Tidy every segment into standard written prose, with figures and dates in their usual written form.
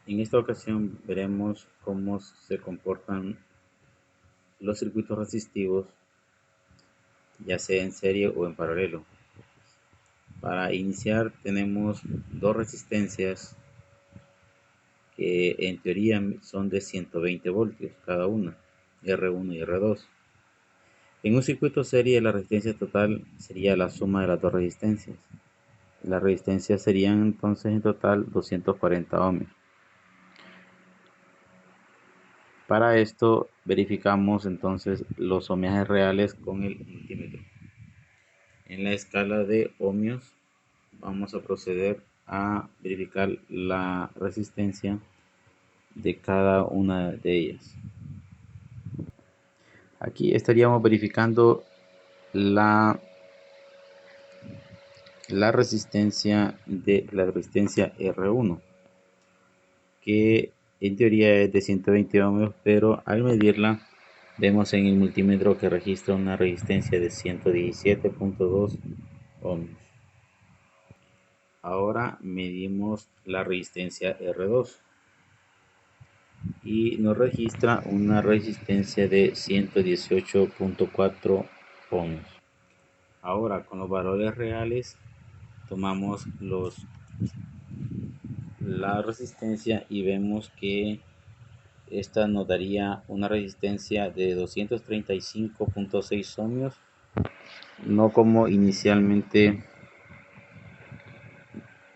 En esta ocasión veremos cómo se comportan los circuitos resistivos, ya sea en serie o en paralelo. Para iniciar tenemos dos resistencias que en teoría son de 120 voltios cada una, R1 y R2. En un circuito serie la resistencia total sería la suma de las dos resistencias. Las resistencias serían entonces en total 240 ohmios. Para esto verificamos entonces los ohmiajes reales con el multímetro. En la escala de ohmios vamos a proceder a verificar la resistencia de cada una de ellas. Aquí estaríamos verificando la resistencia de la resistencia R1, que en teoría es de 120 ohmios, pero al medirla vemos en el multímetro que registra una resistencia de 117.2 ohmios. Ahora medimos la resistencia R2 y nos registra una resistencia de 118.4 ohmios. Ahora con los valores reales tomamos la resistencia y vemos que esta nos daría una resistencia de 235.6 ohmios, no como inicialmente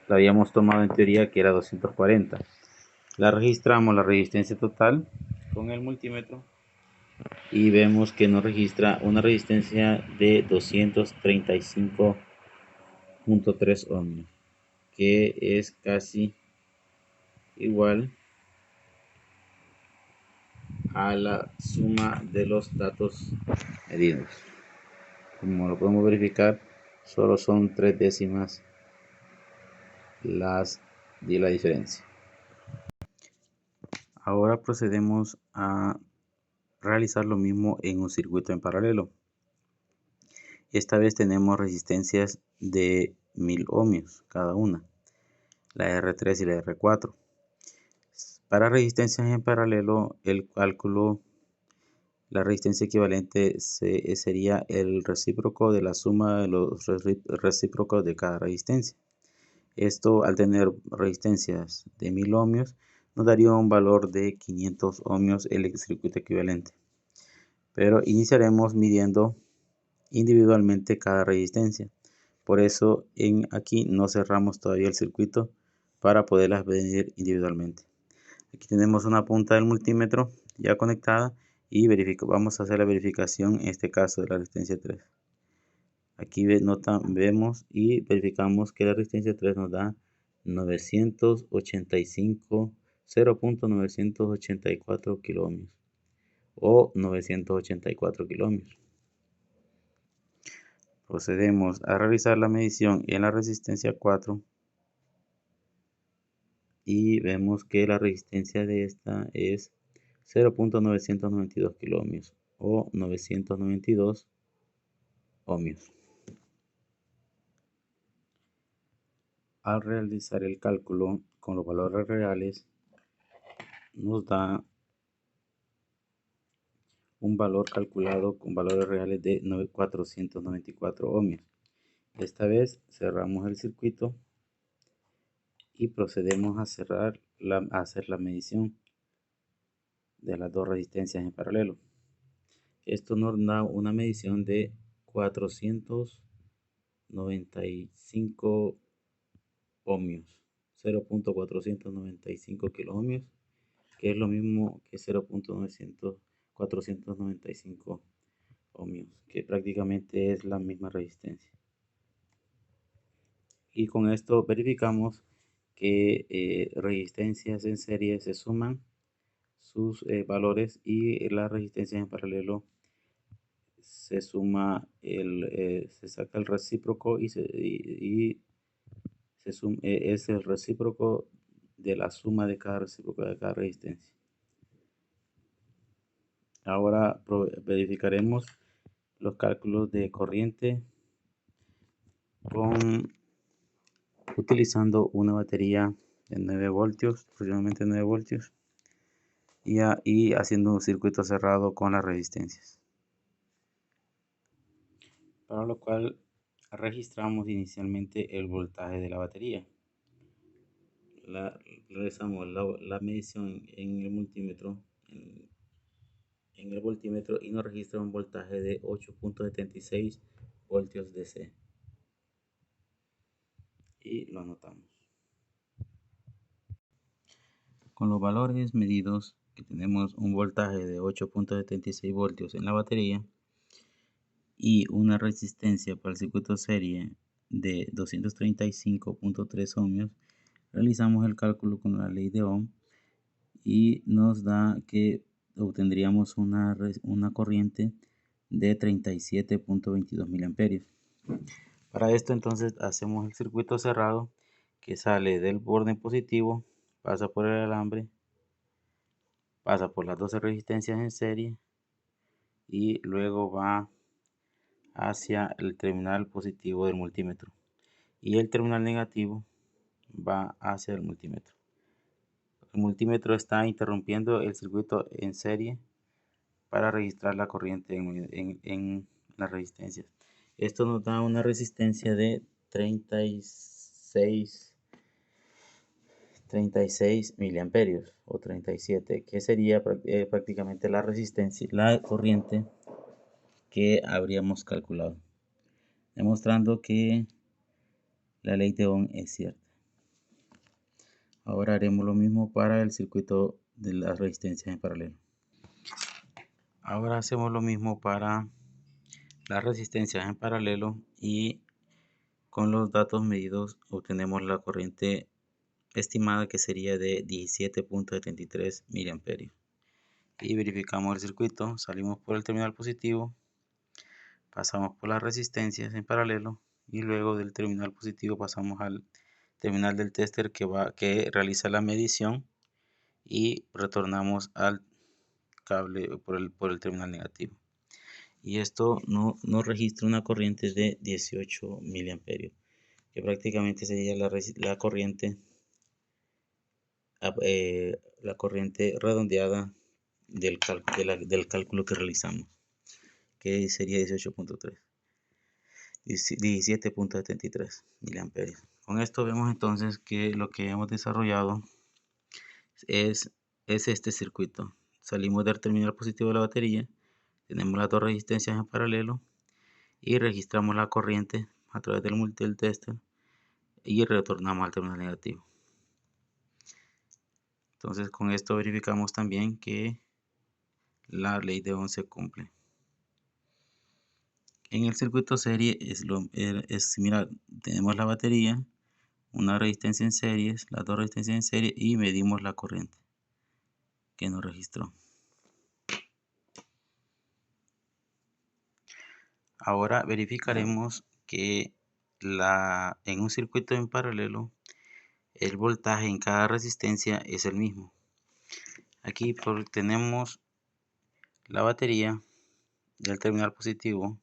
la habíamos tomado en teoría, que era 240. La registramos la resistencia total con el multímetro y vemos que nos registra una resistencia de 235.3 ohmios, que es casi igual a la suma de los datos medidos. Como lo podemos verificar, solo son 3 décimas las de la diferencia. Ahora procedemos a realizar lo mismo en un circuito en paralelo. Esta vez tenemos resistencias de 1000 ohmios cada una, la R3 y la R4. Para resistencias en paralelo, el cálculo, la resistencia equivalente sería el recíproco de la suma de los recíprocos de cada resistencia. Esto, al tener resistencias de 1000 ohmios, nos daría un valor de 500 ohmios el circuito equivalente. Pero iniciaremos midiendo individualmente cada resistencia. Por eso aquí no cerramos todavía el circuito para poderlas medir individualmente. Aquí tenemos una punta del multímetro ya conectada y vamos a hacer la verificación, en este caso de la resistencia 3. Aquí vemos y verificamos que la resistencia 3 nos da 0.984 kiloohmios o 984 kiloohmios. Procedemos a realizar la medición en la resistencia 4 y vemos que la resistencia de esta es 0.992 kiloohmios o 992 ohmios. Al realizar el cálculo con los valores reales, nos da un valor calculado con valores reales de 494 ohmios. Esta vez cerramos el circuito y procedemos a hacer la medición de las dos resistencias en paralelo. Esto nos da una medición de 495 ohmios, 0.495 kiloohmios, que es lo mismo que 0.495 ohmios, que prácticamente es la misma resistencia. Y con esto verificamos que resistencias en serie se suman sus valores y las resistencias en paralelo se suma se saca el recíproco y es el recíproco de la suma de cada recíproco de cada resistencia. Ahora verificaremos los cálculos de corriente utilizando una batería de 9 voltios, aproximadamente 9 voltios, y haciendo un circuito cerrado con las resistencias. Para lo cual registramos inicialmente el voltaje de la batería. Realizamos la medición en el multímetro, en el voltímetro, y nos registra un voltaje de 8.76 voltios DC. Y lo anotamos. Con los valores medidos, que tenemos un voltaje de 8.76 voltios en la batería y una resistencia para el circuito serie de 235.3 ohmios, realizamos el cálculo con la ley de Ohm y nos da que obtendríamos una corriente de 37.22 miliamperios. Para esto entonces hacemos el circuito cerrado, que sale del borde positivo, pasa por el alambre, pasa por las 12 resistencias en serie y luego va hacia el terminal positivo del multímetro, y el terminal negativo va hacia el multímetro. El multímetro está interrumpiendo el circuito en serie para registrar la corriente en las resistencias. Esto nos da una resistencia de 36 miliamperios o 37, que sería prácticamente la resistencia, la corriente que habríamos calculado, demostrando que la ley de Ohm es cierta. Ahora haremos lo mismo para el circuito de las resistencias en paralelo. Ahora hacemos lo mismo para las resistencias en paralelo, y con los datos medidos obtenemos la corriente estimada, que sería de 17.73 miliamperios. Y verificamos el circuito, salimos por el terminal positivo, pasamos por las resistencias en paralelo y luego del terminal positivo pasamos al terminal del tester que realiza la medición, y retornamos al cable por el terminal negativo. Y esto nos registra una corriente de 18 miliamperios, que prácticamente sería la corriente redondeada del cálculo que realizamos, que sería 17.73 miliamperios. Con esto vemos entonces que lo que hemos desarrollado es este circuito. Salimos del terminal positivo de la batería, tenemos las dos resistencias en paralelo y registramos la corriente a través del tester y retornamos al terminal negativo. Entonces con esto verificamos también que la ley de Ohm se cumple. En el circuito serie es similar. Tenemos la batería, una resistencia en series, las dos resistencias en serie, y medimos la corriente que nos registró. Ahora verificaremos que en un circuito en paralelo el voltaje en cada resistencia es el mismo. Aquí tenemos la batería y el terminal positivo.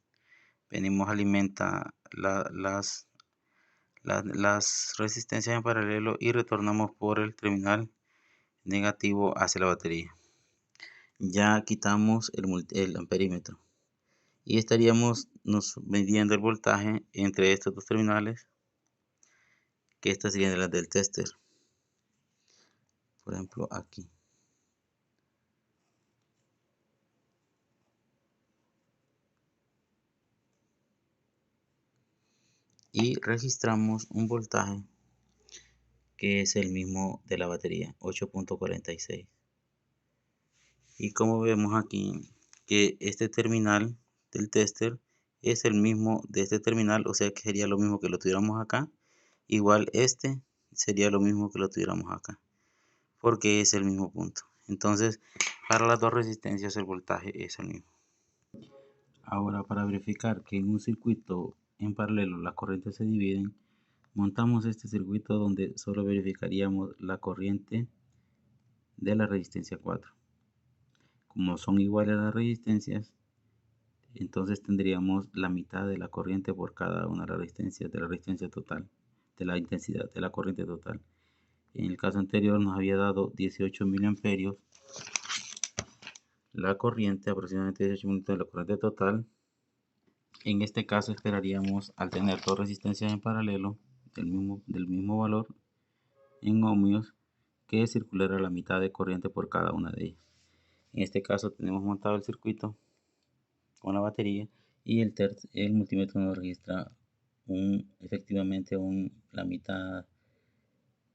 Venimos, alimenta las resistencias en paralelo y retornamos por el terminal negativo hacia la batería. Ya quitamos el amperímetro y estaríamos midiendo el voltaje entre estos dos terminales, que estas serían las del tester, por ejemplo aquí. Y registramos un voltaje que es el mismo de la batería, 8.46. Y como vemos aquí, que este terminal del tester es el mismo de este terminal, o sea que sería lo mismo que lo tuviéramos acá. Igual este sería lo mismo que lo tuviéramos acá, porque es el mismo punto. Entonces, para las dos resistencias el voltaje es el mismo. Ahora, para verificar que en un circuito en paralelo las corrientes se dividen, montamos este circuito donde solo verificaríamos la corriente de la resistencia 4. Como son iguales las resistencias, entonces tendríamos la mitad de la corriente por cada una de las resistencias, de la resistencia total, de la intensidad de la corriente total. En el caso anterior nos había dado 18 miliamperios la corriente, aproximadamente 18 minutos de la corriente total. En este caso esperaríamos, al tener dos resistencias en paralelo del mismo valor en ohmios, que circulara la mitad de corriente por cada una de ellas. En este caso tenemos montado el circuito con la batería y el multímetro nos registra efectivamente la mitad,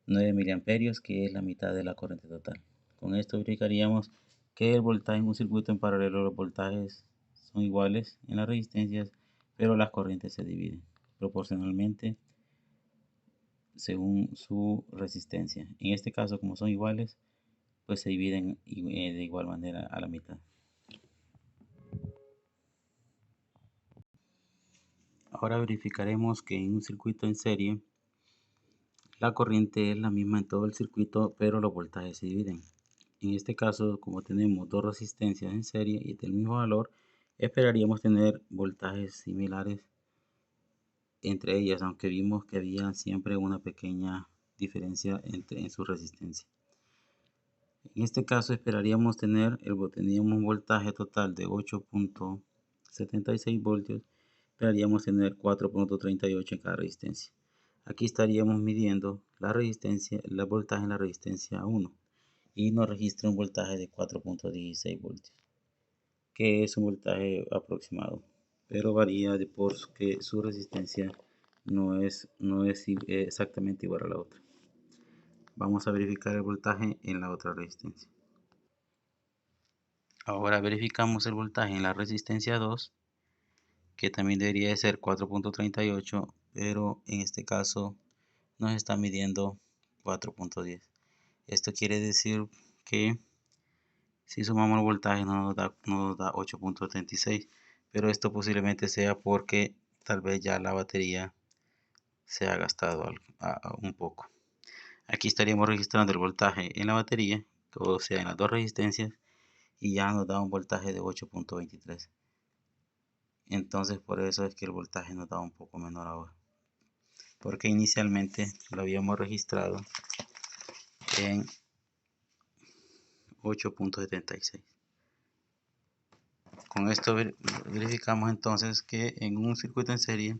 9 miliamperios, que es la mitad de la corriente total. Con esto verificaríamos que el voltaje en un circuito en paralelo, los voltajes son iguales en las resistencias, pero las corrientes se dividen proporcionalmente según su resistencia. En este caso, como son iguales, pues se dividen de igual manera a la mitad. Ahora verificaremos que en un circuito en serie la corriente es la misma en todo el circuito, pero los voltajes se dividen. En este caso, como tenemos dos resistencias en serie y del mismo valor, esperaríamos tener voltajes similares entre ellas, aunque vimos que había siempre una pequeña diferencia en su resistencia. En este caso esperaríamos teníamos un voltaje total de 8.76 voltios, esperaríamos tener 4.38 en cada resistencia. Aquí estaríamos midiendo la resistencia, el voltaje en la resistencia 1 y nos registra un voltaje de 4.16 voltios, que es un voltaje aproximado, pero varía porque su resistencia no es exactamente igual a la otra. Vamos a verificar el voltaje en la otra resistencia. Ahora verificamos el voltaje en la resistencia 2, que también debería de ser 4.38, pero en este caso nos está midiendo 4.10. Esto quiere decir que si sumamos el voltaje no nos da 8.36, pero esto posiblemente sea porque tal vez ya la batería se ha gastado un poco. Aquí estaríamos registrando el voltaje en la batería, o sea, en las dos resistencias, y ya nos da un voltaje de 8.23. Entonces por eso es que el voltaje nos da un poco menor ahora, porque inicialmente lo habíamos registrado en 8.76. Con esto verificamos entonces que en un circuito en serie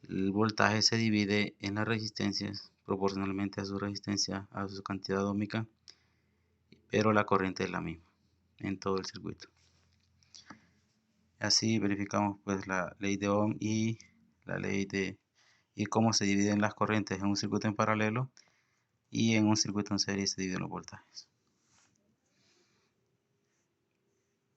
el voltaje se divide en las resistencias proporcionalmente a su resistencia, a su cantidad ohmica, pero la corriente es la misma en todo el circuito. Así verificamos pues la ley de Ohm y cómo se dividen las corrientes en un circuito en paralelo, y en un circuito en serie se dividen los voltajes.